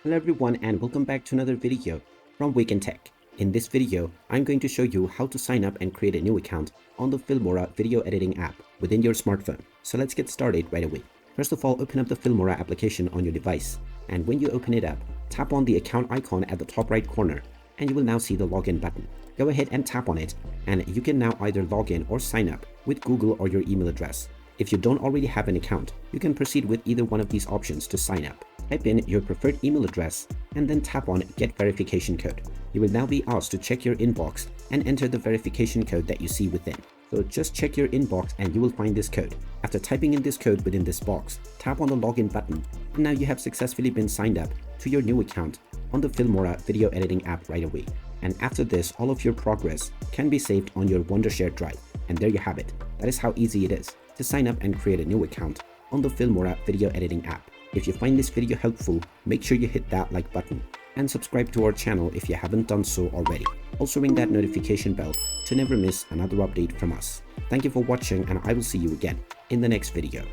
Hello everyone and welcome back to another video from Wake&Tech. In this video, I'm going to show you how to sign up and create a new account on the Filmora video editing app within your smartphone. So let's get started right away. First of all, open up the Filmora application on your device. And when you open it up, tap on the account icon at the top right corner and you will now see the login button. Go ahead and tap on it and you can now either log in or sign up with Google or your email address. If you don't already have an account, you can proceed with either one of these options to sign up. Type in your preferred email address and then tap on Get Verification Code. You will now be asked to check your inbox and enter the verification code that you see within. So just check your inbox and you will find this code. After typing in this code within this box, tap on the login button and now you have successfully been signed up to your new account on the Filmora video editing app right away. And after this, all of your progress can be saved on your Wondershare drive. And there you have it. That is how easy it is to sign up and create a new account on the Filmora video editing app. If you find this video helpful, make sure you hit that like button and subscribe to our channel if you haven't done so already. Also ring that notification bell to never miss another update from us. Thank you for watching and I will see you again in the next video.